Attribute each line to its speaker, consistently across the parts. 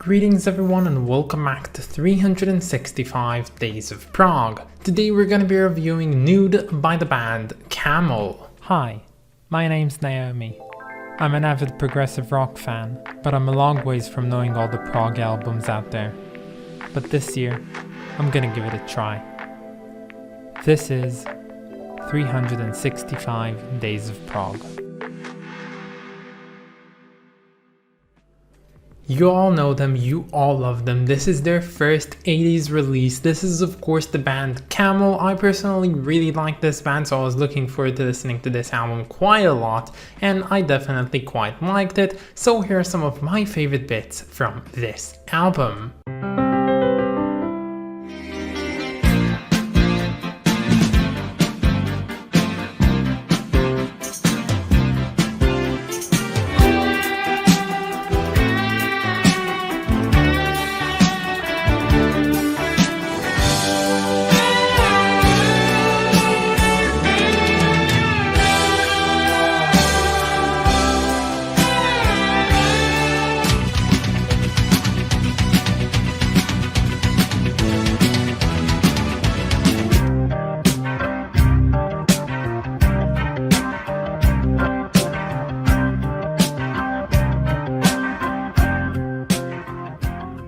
Speaker 1: Greetings everyone and welcome back to 365 Days of Prog. Today we're going to be reviewing Nude by the band Camel.
Speaker 2: Hi, my name's Naomi. I'm an avid progressive rock fan, but I'm a long ways from knowing all the prog albums out there. But this year, I'm gonna give it a try. This is 365 Days of Prog.
Speaker 1: You all know them, you all love them. This is their first 80s release. This is of course the band Camel. I personally really like this band, so I was looking forward to listening to this album quite a lot, and I definitely quite liked it. So here are some of my favorite bits from this album.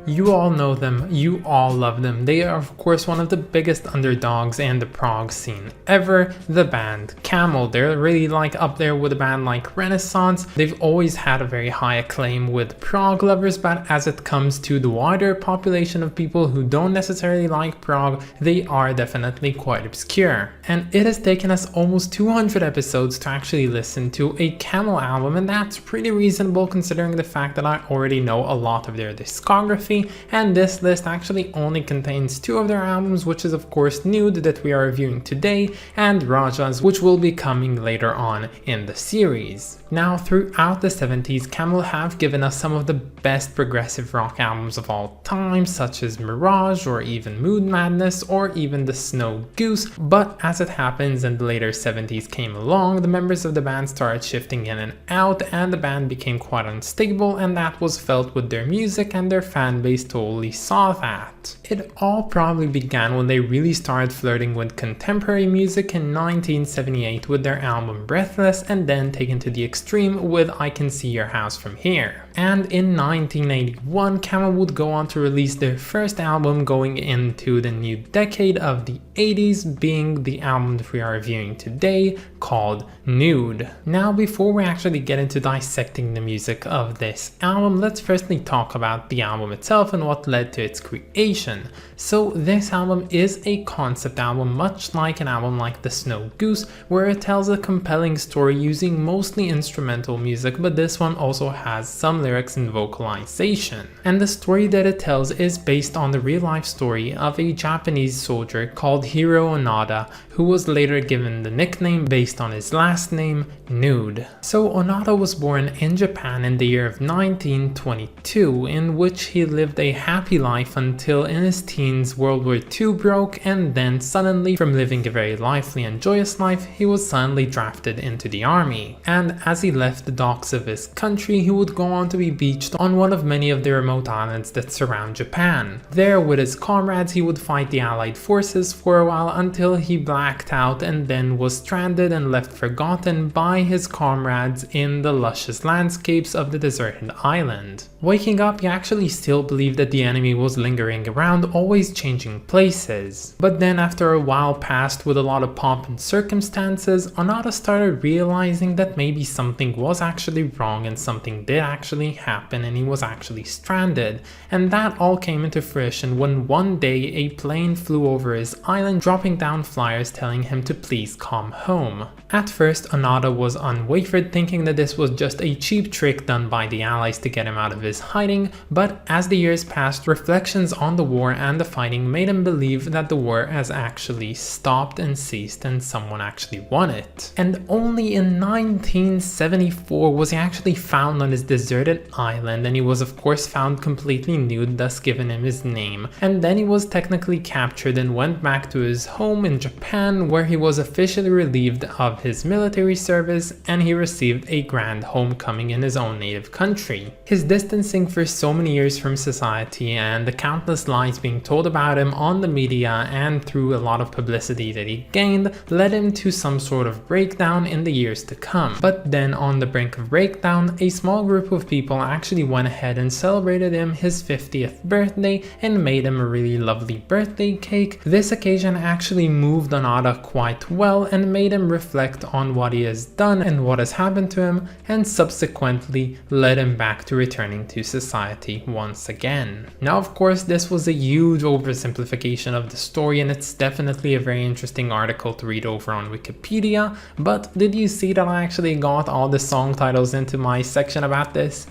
Speaker 1: You all know them, you all love them. They are of course one of the biggest underdogs in the prog scene ever, the band Camel. They're really like up there with a band like Renaissance. They've always had a very high acclaim with prog lovers, but as it comes to the wider population of people who don't necessarily like prog, they are definitely quite obscure. And it has taken us almost 200 episodes to actually listen to a Camel album, and that's pretty reasonable considering the fact that I already know a lot of their discography. And this list actually only contains two of their albums, which is of course Nude that we are reviewing today, and Rajas, which will be coming later on in the series. Now throughout the 70s, Camel have given us some of the best progressive rock albums of all time, such as Mirage or even Mood Madness or even The Snow Goose, but as it happens in the later 70s came along, the members of the band started shifting in and out, and the band became quite unstable, and that was felt with their music, and their fan base totally saw that. It all probably began when they really started flirting with contemporary music in 1978 with their album Breathless, and then taken to the extreme with I Can See Your House From Here. And in 1981, Camel would go on to release their first album going into the new decade of the 80s, being the album that we are reviewing today, called Nude. Now before we actually get into dissecting the music of this album, let's firstly talk about the album itself and what led to its creation. So this album is a concept album, much like an album like The Snow Goose, where it tells a compelling story using mostly instrumental music, but this one also has some lyrics and vocalization. And the story that it tells is based on the real-life story of a Japanese soldier called Hiro Onada, who was later given the nickname based on his last name, Nude. So Onada was born in Japan in the year of 1922, in which he lived a happy life until in his teens World War II broke, and then suddenly, from living a very lively and joyous life, he was suddenly drafted into the army. And as he left the docks of his country, he would go on to be beached on one of many of the remote islands that surround Japan. There with his comrades, he would fight the Allied forces for a while until he blacked out and then was stranded and left forgotten by his comrades in the luscious landscapes of the deserted island. Waking up, he actually still believed that the enemy was lingering around, always changing places. But then after a while passed with a lot of pomp and circumstances, Onada started realizing that maybe something was actually wrong and something did actually happen and he was actually stranded. And that all came into fruition when one day a plane flew over his island, dropping down flyers telling him to please come home. At first, Onada was unwavered, thinking that this was just a cheap trick done by the Allies to get him out of his hiding, but as the years passed, reflections on the war and the fighting made him believe that the war has actually stopped and ceased and someone actually won it. And only in 1974 was he actually found on his deserted deserted island, and he was of course found completely nude, thus giving him his name. And then he was technically captured and went back to his home in Japan, where he was officially relieved of his military service and he received a grand homecoming in his own native country. His distancing for so many years from society and the countless lies being told about him on the media and through a lot of publicity that he gained led him to some sort of breakdown in the years to come. But then on the brink of breakdown, a small group of people actually went ahead and celebrated him his 50th birthday and made him a really lovely birthday cake. This occasion actually moved Onoda quite well and made him reflect on what he has done and what has happened to him, and subsequently led him back to returning to society once again. Now of course this was a huge oversimplification of the story, and it's definitely a very interesting article to read over on Wikipedia, but did you see that I actually got all the song titles into my section about this?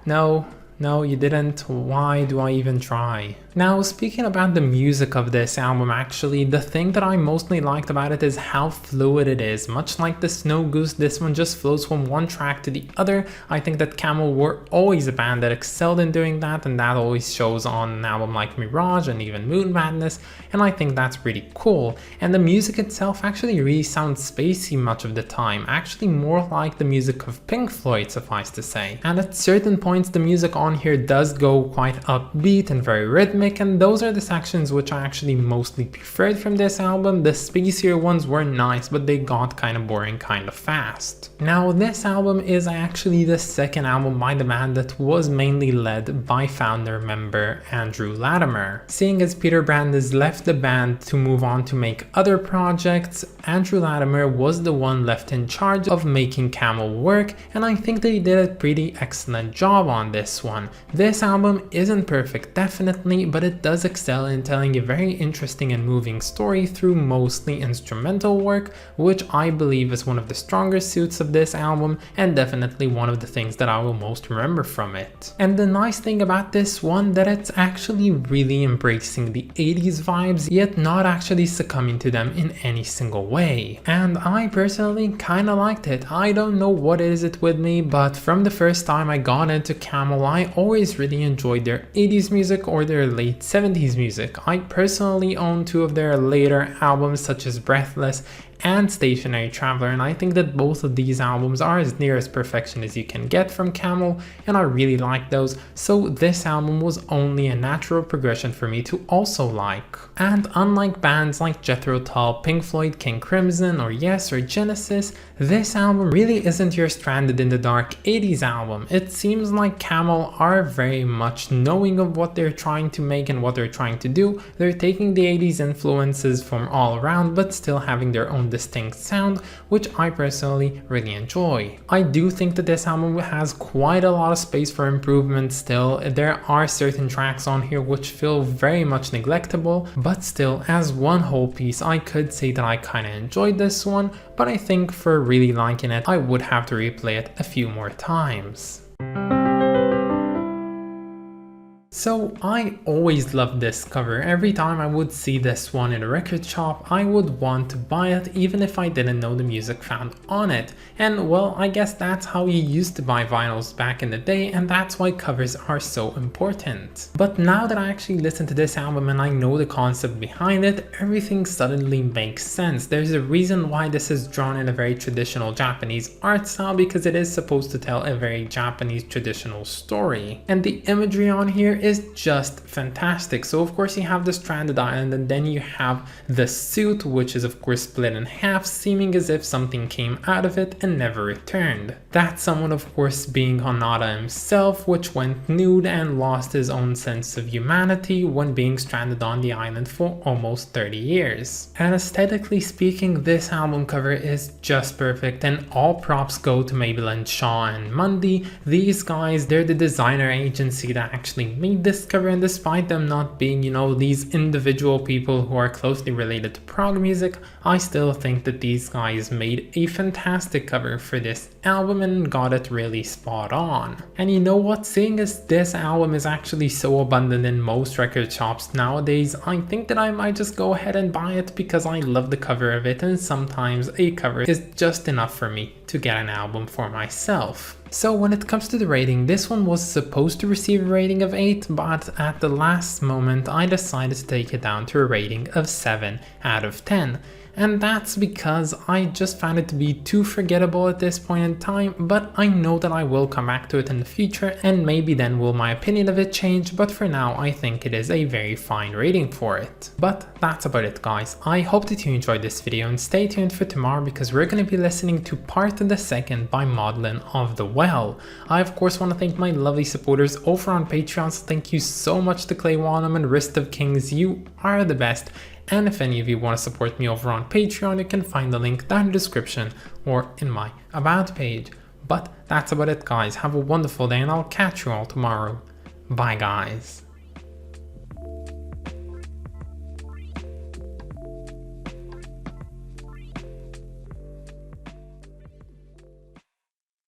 Speaker 1: No, you didn't. Why do I even try? Now, speaking about the music of this album, actually, the thing that I mostly liked about it is how fluid it is. Much like the Snow Goose, this one just flows from one track to the other. I think that Camel were always a band that excelled in doing that, and that always shows on an album like Mirage and even Moon Madness, and I think that's really cool. And the music itself actually really sounds spacey much of the time, actually more like the music of Pink Floyd, suffice to say. And at certain points, the music on here does go quite upbeat and very rhythmic, and those are the sections which I actually mostly preferred from this album. The spacier ones were nice, but they got kind of boring kind of fast. Now this album is actually the second album by the band that was mainly led by founder member Andrew Latimer. Seeing as Peter Brandes left the band to move on to make other projects, Andrew Latimer was the one left in charge of making Camel work, and I think they did a pretty excellent job on this one. This album isn't perfect, definitely, but it does excel in telling a very interesting and moving story through mostly instrumental work, which I believe is one of the stronger suits of this album and definitely one of the things that I will most remember from it. And the nice thing about this one, that it's actually really embracing the 80s vibes, yet not actually succumbing to them in any single way. And I personally kinda liked it. I don't know what is it with me, but from the first time I got into Camel, I always really enjoyed their 80s music or their late 70s music. I personally own two of their later albums such as Breathless and Stationary Traveler, and I think that both of these albums are as near as perfection as you can get from Camel, and I really like those, so this album was only a natural progression for me to also like. And unlike bands like Jethro Tull, Pink Floyd, King Crimson, or Yes or Genesis, this album really isn't your Stranded in the Dark 80s album. It seems like Camel are very much knowing of what they're trying to make and what they're trying to do. They're taking the 80s influences from all around, but still having their own distinct sound, which I personally really enjoy. I do think that this album has quite a lot of space for improvement still. There are certain tracks on here which feel very much neglectable, but still, as one whole piece, I could say that I kinda enjoyed this one, but I think for really liking it, I would have to replay it a few more times. So I always loved this cover. Every time I would see this one in a record shop, I would want to buy it even if I didn't know the music found on it. And well, I guess that's how you used to buy vinyls back in the day, and that's why covers are so important. But now that I actually listen to this album and I know the concept behind it, everything suddenly makes sense. There's a reason why this is drawn in a very traditional Japanese art style, because it is supposed to tell a very Japanese traditional story. And the imagery on here is just fantastic. So of course you have the stranded island, and then you have the suit, which is of course split in half, seeming as if something came out of it and never returned. That someone of course being Onoda himself, which went nude and lost his own sense of humanity when being stranded on the island for almost 30 years. And aesthetically speaking, this album cover is just perfect, and all props go to Mabel and Shaw and Mundy. These guys, they're the designer agency that actually made this cover, and despite them not being, you know, these individual people who are closely related to prog music, I still think that these guys made a fantastic cover for this album and got it really spot on. And you know what, seeing as this album is actually so abundant in most record shops nowadays, I think that I might just go ahead and buy it because I love the cover of it, and sometimes a cover is just enough for me to get an album for myself. So when it comes to the rating, this one was supposed to receive a rating of 8, but at the last moment I decided to take it down to a rating of 7 out of 10. And that's because I just found it to be too forgettable at this point in time, but I know that I will come back to it in the future and maybe then will my opinion of it change, but for now I think it is a very fine rating for it. But that's about it guys, I hope that you enjoyed this video and stay tuned for tomorrow because we're going to be listening to part of the second by Maudlin of the Well. I of course want to thank my lovely supporters over on Patreon, so thank you so much to Clay Wanham and Wrist of Kings, you are the best. And if any of you want to support me over on Patreon, you can find the link down in the description or in my about page. But that's about it guys, have a wonderful day and I'll catch you all tomorrow. Bye guys.